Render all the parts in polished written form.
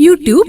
YouTube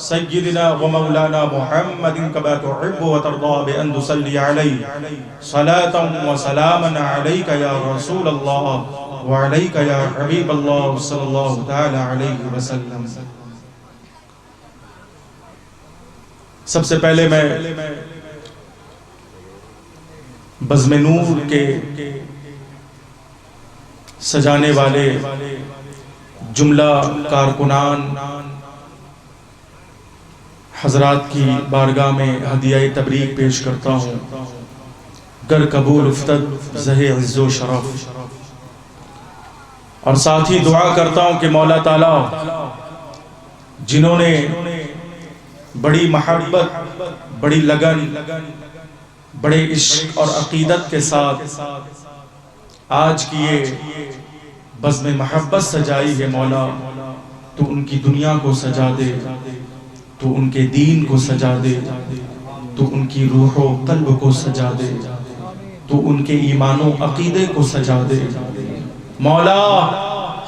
سيدنا ومولانا محمد كما تحب وترضى بأن تصلي عليه صلاة وسلاما عليك يا رسول الله وعليك يا حبيب الله صلى الله تعالى عليه وسلم. سب سے پہلے میں بزم نور کے سجانے والے جملہ کارکنان حضرات کی بارگاہ میں ہدیہ تبریک پیش کرتا ہوں. گر قبول افتد زہ عز و شرف. اور ساتھ ہی دعا کرتا ہوں کہ مولا تعالیٰ جنہوں نے بڑی محبت، بڑی لگن، بڑے عشق اور عقیدت کے ساتھ آج کی یہ بزم محبت سجائی ہے، مولا تو ان کی دنیا کو سجا دے، تو ان کے دین کو سجا دے، تو ان کی روح و قلب کو سجا دے، تو ان کے ایمان و عقیدے کو سجا دے. مولا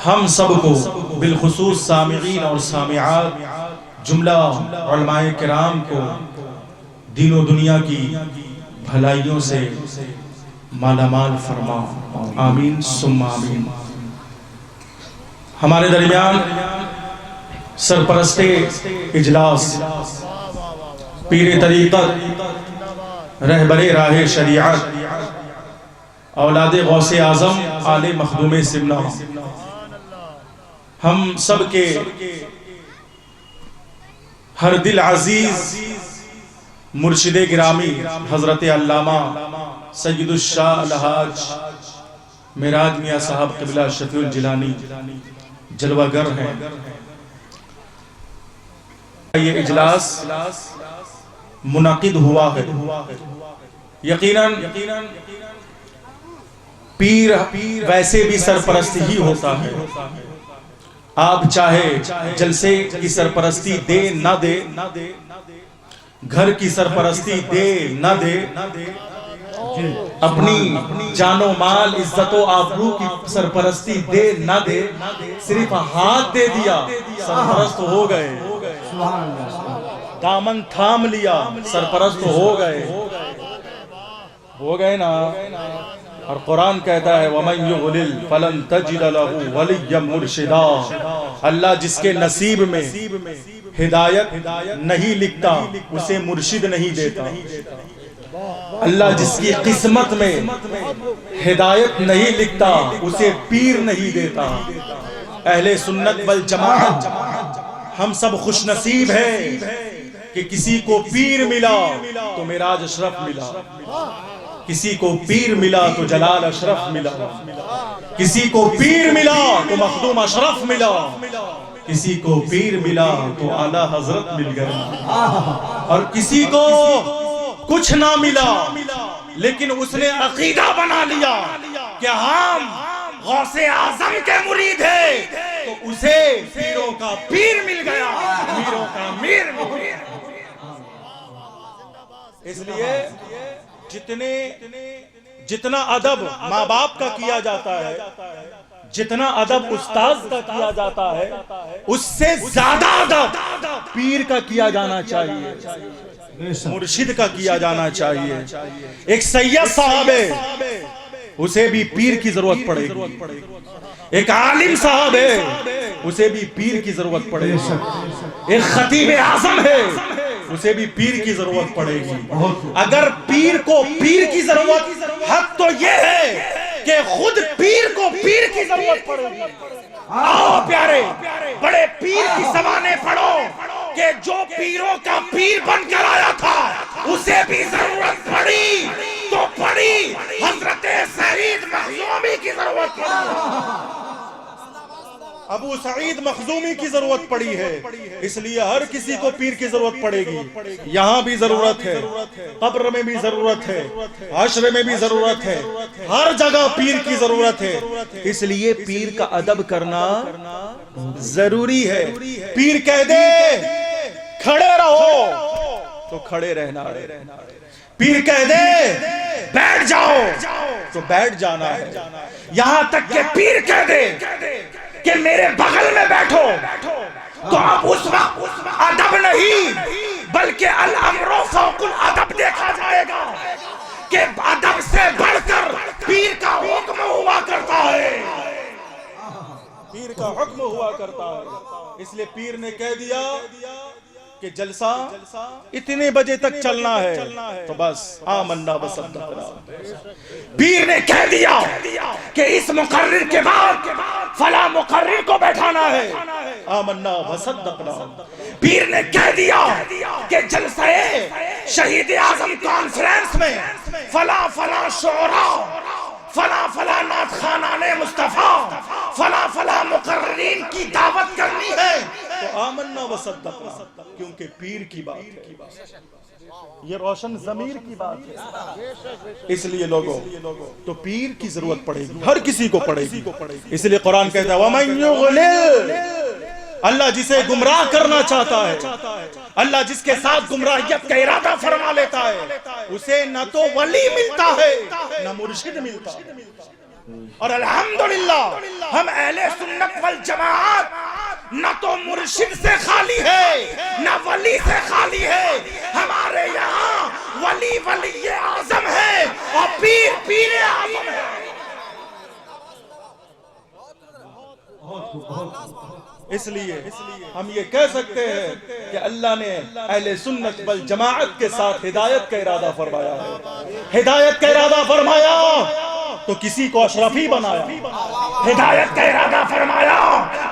ہم سب کو بالخصوص سامعین اور سامعات جملہ علماء کرام کو دین و دنیا کی بھلائیوں سے مالا مال فرما. آمین ثم آمین. ہمارے درمیان سرپرست اجلاس پیر طریقت رہبر راہ شریعت اولاد غوث اعظم آل مخدوم سمنا، ہم سب کے ہر دل عزیز مرشد گرامی حضرت علامہ سید الشاہ الحاج معراج میاں صاحب قبلہ شفیع الجیلانی جلوہ گر ہیں. یہ اجلاس منعقد ہوا ہے. یقیناً پیر ویسے بھی سرپرست ہی ہوتا ہے. آپ چاہے جلسے کی سرپرستی دے نہ دے، گھر کی سرپرستی دے نہ دے، اپنی جان و مال عزت و آبرو کی سرپرستی دے نہ دے، صرف ہاتھ دے دیا سرپرست ہو گئے، دامن تھام لیا سرپرست ہو گئے نا. اور قرآن کہتا ہے وَمَن يُغْلِلْ فَلَن تَجِدَ لَهُ وَلِيًّا مُرْشِدًا. اللہ جس کے نصیب میں ہدایت نہیں لکھتا اسے مرشد نہیں دیتا. اللہ جس کی قسمت میں ہدایت نہیں لکھتا اسے پیر نہیں دیتا. اہل سنت والجماعت ہم سب خوش نصیب ہیں کہ کسی کو پیر ملا تو معراج اشرف ملا، کسی کو پیر ملا تو جلال اشرف ملا، کسی کو پیر ملا تو مخدوم اشرف ملا، کسی کو پیر ملا تو اعلیٰ حضرت مل گئے، اور کسی کو کچھ نہ ملا لیکن اس نے عقیدہ بنا لیا کہ ہم غوث اعظم کے مرید ہیں تو اسے پیروں کا پیر مل گیا، پیروں کا میر مل گیا. اس لیے جتنا ادب ماں باپ کا کیا جاتا ہے، جتنا ادب استاذ کا کیا جاتا ہے، اس سے زیادہ ادب پیر کا کیا جانا چاہیے، مرشد کا کیا جانا چاہیے. ایک سید صاحب ہے اسے بھی پیر کی ضرورت پڑے گی، ایک عالم صاحب ہے اسے بھی پیر کی ضرورت پڑے گی، ایک خطیب اعظم ہے اسے بھی پیر کی ضرورت پڑے گی. اگر پیر کو پیر کی ضرورت، حق تو یہ ہے کہ خود پیر کو پیر کی ضرورت پڑے گی. آؤ پیارے بڑے پیر کی زبانیں پڑھو کہ جو پیروں کا پیر بن کر آیا تھا اسے بھی ضرورت پڑی تو پڑی، حضرت سعید مخزومی کی ضرورت پڑی، ابو سعید مخزومی کی ضرورت پڑی ہے. اس لیے ہر کسی کو پیر کی ضرورت پڑے گی. یہاں بھی ضرورت ہے، قبر میں بھی ضرورت ہے، حشر میں بھی ضرورت ہے، ہر جگہ پیر کی ضرورت ہے. اس لیے پیر کا ادب کرنا ضروری ہے. پیر کہہ دے کھڑے رہو تو کھڑے رہنا ہے، پیر کہہ دے بیٹھ جاؤ تو بیٹھ جانا ہے. یہاں تک کہ پیر کہہ دے کہ میرے بغل میں بیٹھو تو اب اس وقت ادب نہیں بلکہ الامر فوق الادب دیکھا جائے گا کہ ادب سے بڑھ کر پیر کا حکم ہوا کرتا ہے، پیر کا حکم ہوا کرتا ہے۔ اس لیے پیر نے کہہ دیا کہ جلسہ اتنے بجے تک چلنا ہے تو بس آمنا وصدقنا۔ پیر نے کہہ دیا کہ اس مقرر کے بعد فلاں مقرر کو بیٹھانا ہے، آمنا وصدقنا۔ پیر نے کہہ دیا کہ جلسہ شہید اعظم کانفرنس میں فلاں فلاں شعراء، فلاں فلاں نعت خوانان مصطفیٰ، فلاں فلاں مقررین کی دعوت کرنی ہے، تو آمنا وصدقنا، کیونکہ پیر کی بات ہے، یہ روشن ضمیر کی بات ہے۔ اس لیے لوگوں تو پیر کی ضرورت پڑے گی، ہر کسی کو پڑے گی۔ اس لیے قرآن کہتا ہے وَمَن يُضْلِلْ، اللہ جسے گمراہ کرنا چاہتا ہے، اللہ جس کے ساتھ گمراہیت کا ارادہ فرما لیتا ہے، اسے نہ تو ولی ملتا ہے نہ مرشد ملتا ہے۔ اور الحمدللہ ہم اہل سنت والجماعت نہ تو مرشد سے خالی ہے نہ ولی سے خالی ہے، ہمارے یہاں ولی ولی اعظم ہے اور پیر پیر اعظم ہے۔ اس لیے ہم یہ کہہ سکتے ہیں کہ اللہ نے اہل سنت والجماعت کے ساتھ ہدایت کا ارادہ فرمایا ہے۔ ہدایت کا ارادہ فرمایا تو کسی کو اشرفی بنایا، ہدایت کا ارادہ فرمایا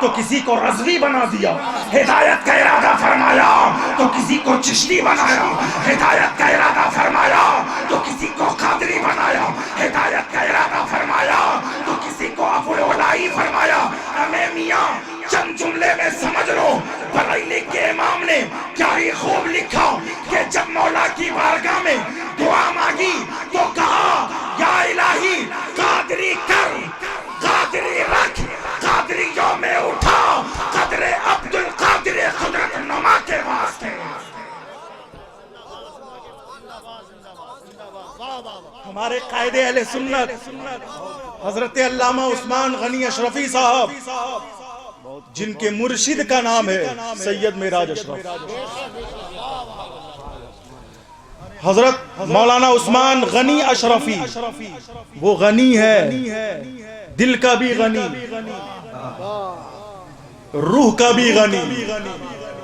تو کسی کو رضوی بنا دیا، ہدایت کا ارادہ فرمایا تو کسی کو چشتی بنایا، ہدایت کا ارادہ فرمایا تو کسی کو قادری بنایا، ہدایت کا ارادہ فرمایا تو کسی کو ابو العلائی فرمایا۔ ہمیں میاں چند جملے میں سمجھ لو، بریلی کے امام نے کیا ہی خوب لکھا کہ جب مولا کی بارگاہ میں دعا مانگی تو کہا یا الہی قادری کر، قادری رکھ، قادریوں میں اٹھا قدر عبد القادر قدرت نما کے واسطے۔ ہمارے قائد اہل سنت حضرت علامہ عثمان غنی اشرفی صاحب، جن کے مرشد کا نام ہے سید معراج اشرف، حضرت مولانا عثمان غنی اشرفی، وہ غنی ہے، دل کا بھی غنی، روح کا بھی غنی،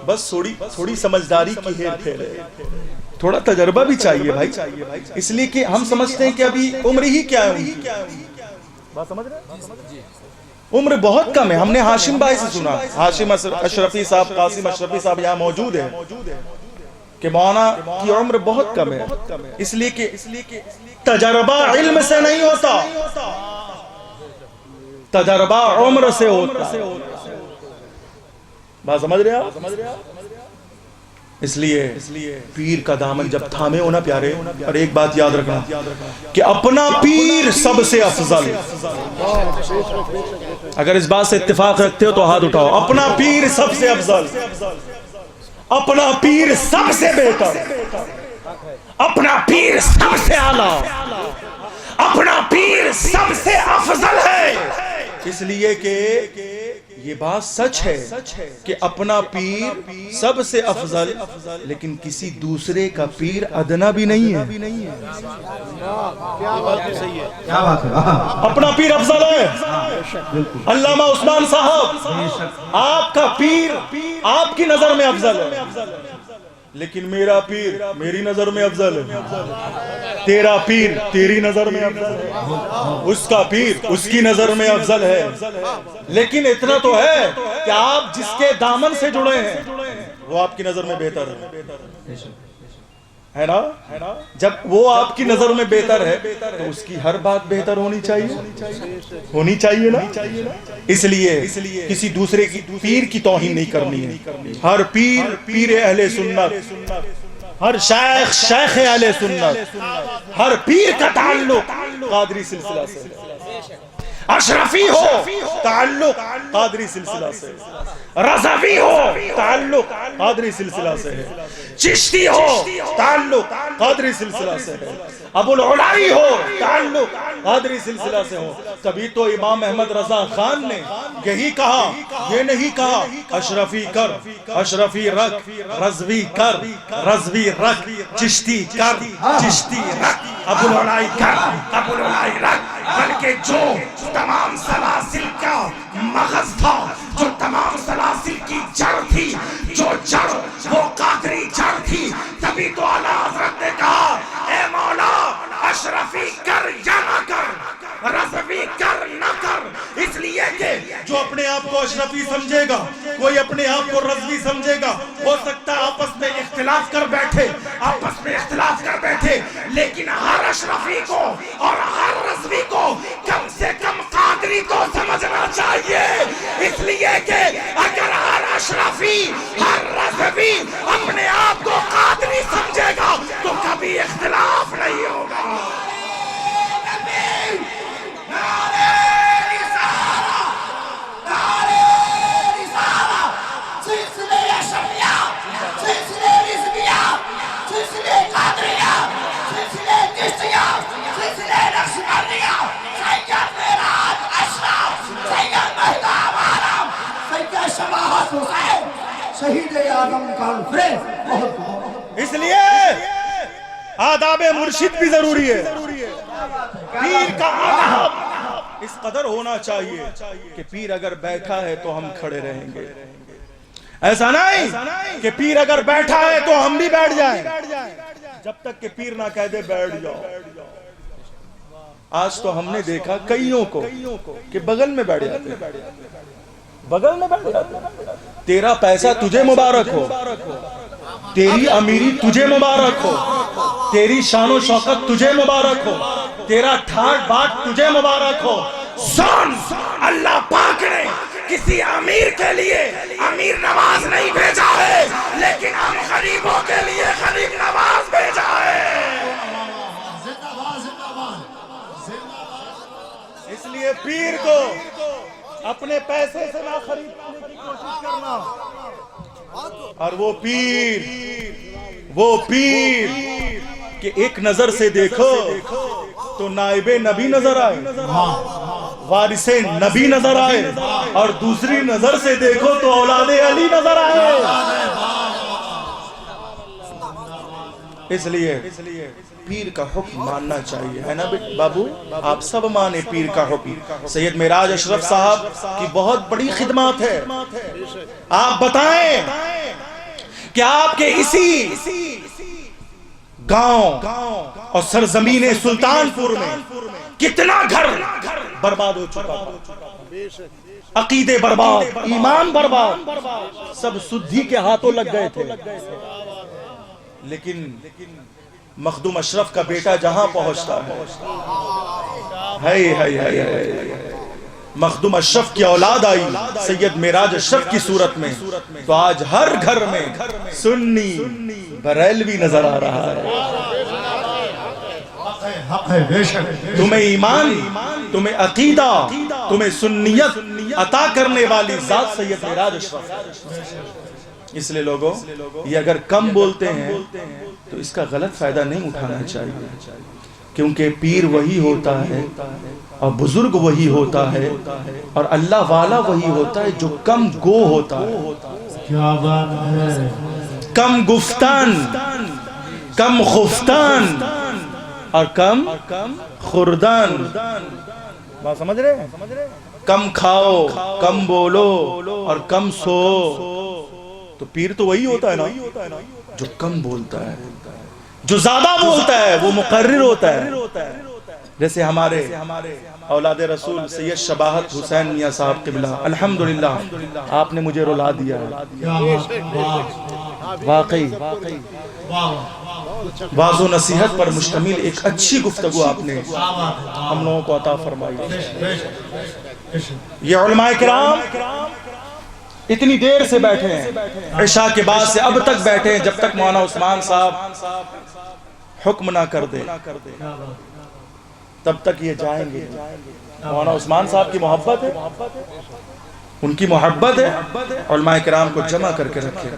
بس تھوڑی سمجھداری کی ہیر پھیر ہے، تھوڑا تجربہ بھی چاہیے بھائی، اس لیے کہ ہم سمجھتے ہیں کہ ابھی عمر ہی کیا ہے، بات سمجھ رہے ہیں؟ عمر بہت کم ہے۔ ہم نے ہاشم بھائی سے سنا، ہاشم اشرفی صاحب، قاسم اشرفی صاحب یہاں موجود ہیں، کہ مولانا کی عمر بہت کم ہے، اس لیے کہ تجربہ علم سے نہیں ہوتا، تجربہ عمر سے ہوتا ہے، بات سمجھ رہے آپ؟ اس لیے پیر کا دامن جب تھامے ہو نا پیارے، اور ایک بات یاد رکھنا کہ اپنا پیر سب سے افضل، اگر اس بات سے اتفاق رکھتے ہو تو ہاتھ اٹھاؤ، اپنا پیر سب سے افضل، اپنا پیر سب سے بہتر، اپنا پیر سب سے اعلیٰ، اپنا پیر سب سے افضل ہے۔ اس لیے کہ یہ بات سچ ہے کہ اپنا پیر سب سے افضل، لیکن کسی دوسرے کا پیر ادنا بھی نہیں ہے، اپنا پیر افضل ہے۔ علامہ عثمان صاحب، آپ کا پیر آپ کی نظر میں افضل ہے، لیکن میرا پیر میری نظر میں افضل ہے، تیرا پیر تیری نظر میں افضل ہے، اس کا پیر اس کی نظر میں افضل ہے، لیکن اتنا تو ہے کہ آپ جس کے دامن سے جڑے ہیں وہ آپ کی نظر میں بہتر ہے نا؟ جب وہ آپ کی نظر میں بہتر ہے تو اس کی ہر بات بہتر ہونی چاہیے نا؟ اس لیے کسی دوسرے کی پیر کی توہین نہیں کرنی ہے، ہر پیر پیر اہل سنت، ہر شیخ شیخ اہل سنت، ہر پیر کا تعلق قادری سلسلہ سے، اشرفی ہو تعلق قادری سلسلہ سے، رضوی ہو تعلق قادری سلسلہ سے ہے، چشتی ہو تعلق قادری سلسلہ سے ہے، ابو العلائی ہو تعلق قادری سلسلہ سے ہوں. تبھی تو امام احمد رضا خان نے یہی کہا, یہ نہیں کہا اشرفی کر, اشرفی رکھ, رضوی کر, رضوی رکھ, چشتی کر, چشتی رکھ, ابوالعلائی کر, ابوالعلائی رکھ. بلکہ جو تمام سلاسل کا مغز تھا, جو تمام سلاسل کی جڑ تھی, جو جڑ وہ قادری جڑ تھی, تبھی تو اعلیٰ حضرت نے کہا اے مولا اشرفی کر یا نہ کر, رضوی کر نہ کر. اس لیے کہ جو اپنے آپ کو اشرفی سمجھے گا, کوئی اپنے آپ کو رضوی سمجھے گا, ہو سکتا ہے آپس میں اختلاف کر بیٹھے, آپس میں اختلاف کر بیٹھے, لیکن ہر اشرفی کو اور ہر رضوی کو کم سے کم قادری تو سمجھنا چاہیے. اس لیے کہ اگر ہر اشرفی, ہر رضوی اپنے آپ کو قادری سمجھے گا تو کبھی اختلاف نہیں ہوگا. شہید اعظم کانفرنس بہت بہت. اس لیے آداب مرشد بھی ضروری ہے. پیر کا آداب اس قدر ہونا چاہیے کہ پیر اگر بیٹھا ہے تو ہم کھڑے رہیں گے. ایسا نہیں کہ پیر اگر بیٹھا ہے تو ہم بھی بیٹھ جائیں, جب تک کہ پیر نہ کہہ دے بیٹھ جاؤ. آج تو ہم نے دیکھا کئیوں کو کہ بغل میں بیٹھ جاتے ہیں, بغل میں بیٹھ جاتے ہیں. تیرا پیسہ تجھے مبارک ہو, تیری امیری تجھے مبارک ہو, تیری شان و شوکت تجھے مبارک ہو, تیرا ٹھاٹ باٹ تجھے مبارک ہو. سن, اللہ پاک نے کسی امیر کے لیے امیر نواز نہیں بھیجا ہے, لیکن ہم غریبوں کے لیے غریب نواز بھیجا ہے. اس لیے پیر کو اپنے پیسے سے نہ خریدنے کی کوشش کرنا. اور وہ پیر کہ ایک نظر سے دیکھو تو نائب نبی نظر آئے, وارث نبی نظر آئے, اور دوسری نظر سے دیکھو تو اولاد علی نظر آئے. اس لیے پیر کا حکم ماننا چاہیے, ہے نا بابو؟ آپ سب مانے پیر کا حکم. سید معراج اشرف صاحب کی بہت بڑی خدمات ہے. آپ بتائیں کہ آپ کے اسی گاؤں اور سرزمین سلطان پور میں کتنا گھر برباد ہو چکا تھا, عقیدے برباد, ایمان برباد, سب سدھی کے ہاتھوں لگ گئے تھے. لیکن مخدوم اشرف کا بیٹا جہاں پہنچتا ہے, مخدوم اشرف کی اولاد آئی سید معراج اشرف کی صورت میں, تو آج ہر گھر میں سنی بریلوی نظر آ رہا ہے. تمہیں ایمان, تمہیں عقیدہ, تمہیں سنیت عطا کرنے والی ذات سید معراج اشرف. اس لیے لوگوں یہ اگر کم بولتے ہیں تو اس کا غلط فائدہ نہیں اٹھانا چاہیے, کیونکہ پیر وہی ہوتا ہے اور بزرگ وہی ہوتا ہے اور اللہ والا وہی ہوتا ہے جو کم گو ہوتا ہے, کیا بات ہے, کم گفتان, کم خفتان اور کم خوردان. بات سمجھ رہے ہیں؟ کم کھاؤ, کم بولو اور کم سو. تو پیر تو وہی ہوتا ہے نا جو کم بولتا ہے, جو زیادہ بولتا ہے وہ مقرر ہوتا ہے. جیسے ہمارے اولاد رسول سید شباہت حسین میاں صاحب قبلہ, الحمدللہ آپ نے مجھے رلا دیا ہے. واقعی واعظ و نصیحت پر مشتمل ایک اچھی گفتگو آپ نے ہم لوگوں کو عطا فرمائی. یہ علماء کرام اتنی دیر سے بیٹھے ہیں, عشاء کے بعد سے اب تک بیٹھے ہیں, جب تک مولانا عثمان صاحب حکم نہ کر دے تب تک یہ جائیں گے. مولانا عثمان صاحب کی محبت ہے, ان کی محبت ہے, علماء کرام کو جمع کر کے رکھے.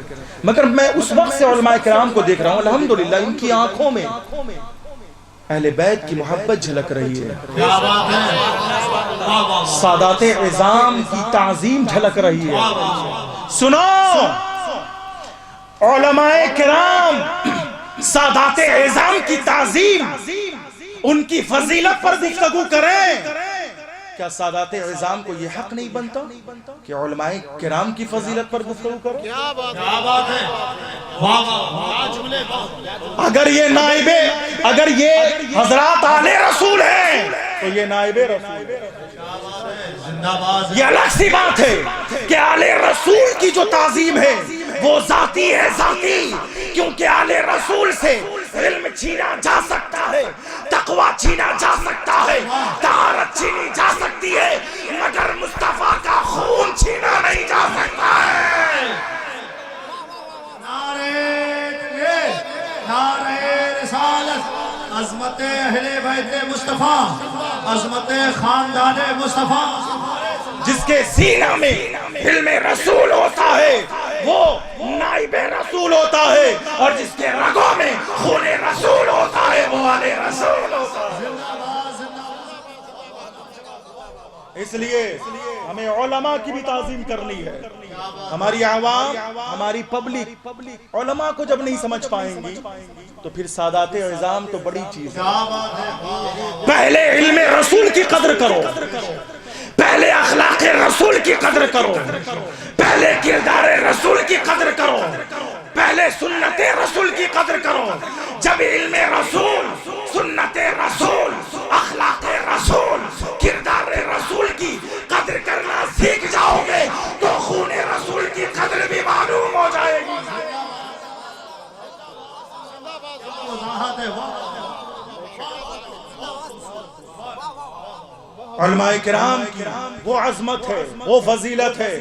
مگر میں اس وقت سے علماء کرام کو دیکھ رہا ہوں, الحمدللہ ان کی آنکھوں میں اہل بیت کی محبت جھلک رہی ہے، کیا بات ہے، سادات اعظام کی تعظیم جھلک رہی ہے۔ سنو علماء کرام سادات اعظام کی تعظیم، ان کی فضیلت پر گفتگو کریں، کیا سادات اعظام کو یہ حق نہیں بنتا کہ علماء کرام کی فضیلت پر گفتگو کریں؟ کیا بات ہے، اگر یہ حضرات آل رسول ہیں تو یہ نائب رسول ہے۔ یہ الگ سی بات ہے کہ آل رسول کی جو تعظیم ہے وہ ذاتی ہے، ذاتی، کیونکہ آل رسول سے علم چھینا جا سکتا ہے، تقوی چھینا جا سکتا ہے، طہارت چھینی جا سکتی ہے، مگر مصطفیٰ کا خون چھینا نہیں جا سکتا ہے۔ نعرہ رسالت، عظمت اہل بیت مصطفیٰ، عظمت خاندان مصطفیٰ۔ جس کے سینہ میں علم رسول ہوتا ہے وہ نائب رسول ہوتا ہے، اور جس کے رگوں میں خون رسول ہوتا ہے وہ آل رسول ہوتا ہے۔ اس لیے ہمیں علماء کی بھی تعظیم کرنی ہے۔ ہماری عوام، ہماری پبلک علماء کو جب نہیں سمجھ پائیں گی تو پھر سادات اعظام تو بڑی چیز ہے۔ پہلے علم رسول کی قدر کرو، پہلے اخلاق رسول کی قدر کرو، پہلے کردار رسول کی قدر کرو، پہلے سنت رسول کی قدر کرو۔ جب علم رسول، سنت رسول، اخلاق رسول، کردار رسول کی قدر کرنا سیکھ جاؤ گے تو خون رسول کی قدر بھی معلوم ہو جائے گی۔ علماء کرام کی وہ عظمت ہے، وہ فضیلت ہے۔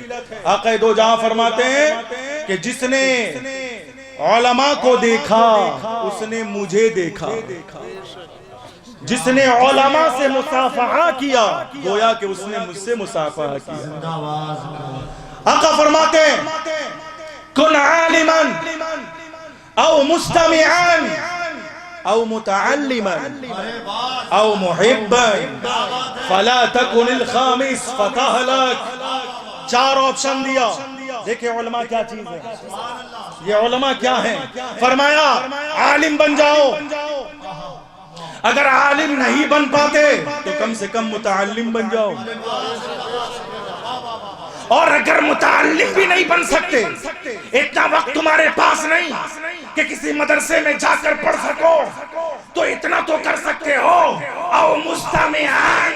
آقا دو جہاں فرماتے ہیں کہ جس نے علماء کو دیکھا اس نے مجھے دیکھا، جس نے علماء سے مصافحہ کیا گویا کہ اس نے مجھ سے مصافحہ کیا۔ آقا فرماتے ہیں کن عالما او مستمعا او متعلما او محبا فلا تکن الخامس فتہلک۔ چار آپشن دیا، دیکھیں علماء کیا چیز ہے، یہ علماء کیا ہیں۔ فرمایا عالم بن جاؤ، اگر عالم نہیں بن پاتے تو کم سے کم متعلم بن جاؤ، اور اگر متعلم بھی نہیں بن سکتے، اتنا وقت تمہارے پاس نہیں کہ کسی مدرسے میں جا کر پڑھ سکو، تو اتنا تو کر سکتے ہو او مستمعان،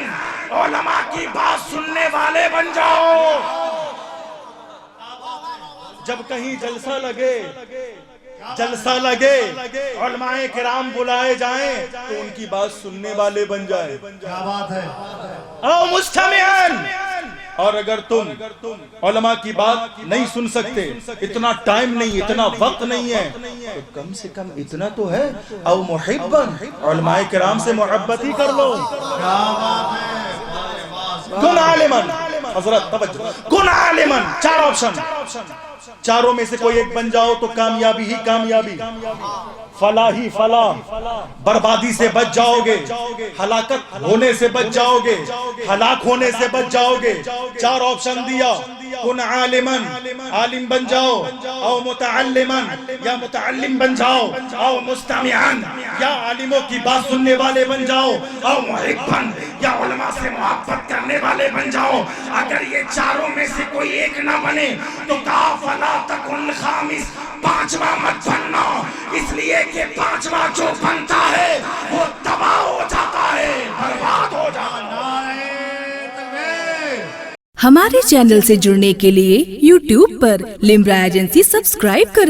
علماء کی بات سننے والے بن جاؤ۔ جب کہیں جلسہ لگے علماء کرام بلائے جائیں تو ان کی بات سننے والے بن جائیں۔ کیا بات ہے، او مستمعان، اور اگر تم علماء کی بات نہیں سن سکتے، اتنا ٹائم نہیں، اتنا وقت نہیں ہے، تو کم سے کم اتنا تو ہے او محبا، علماء کرام سے محبت ہی کر لو۔ کن عالمن، حضرت توجہ، کن عالمن، چار آپشن، چاروں میں سے کوئی ایک بن جاؤ تو کامیابی ہی کامیابی، فلاح ہی فلاح، بربادی سے بچ جاؤ گے، ہلاکت ہونے سے بچ جاؤ گے، ہلاک ہونے سے بچ جاؤ گے۔ چار آپشن دیا، کن عالمن، عالم بن جاؤ، او متعلمن، یا متعلم بن جاؤ، او مستمعن، یا عالموں کی بات سننے والے بن جاؤ، او محبن، یا علماء سے محبت کرنے والے بن جاؤ۔ اگر یہ چاروں میں سے کوئی ایک نہ بنے تو کہا فلا تکن خامس، پانچواں مت بننا، اس لیے کہ پانچواں جو بنتا ہے وہ تباہ ہو جاتا ہے، برباد ہو جاتا ہے۔ ہمارے چینل سے جڑنے کے لیے YouTube پر لمرا ایجنسی سبسکرائب کریں۔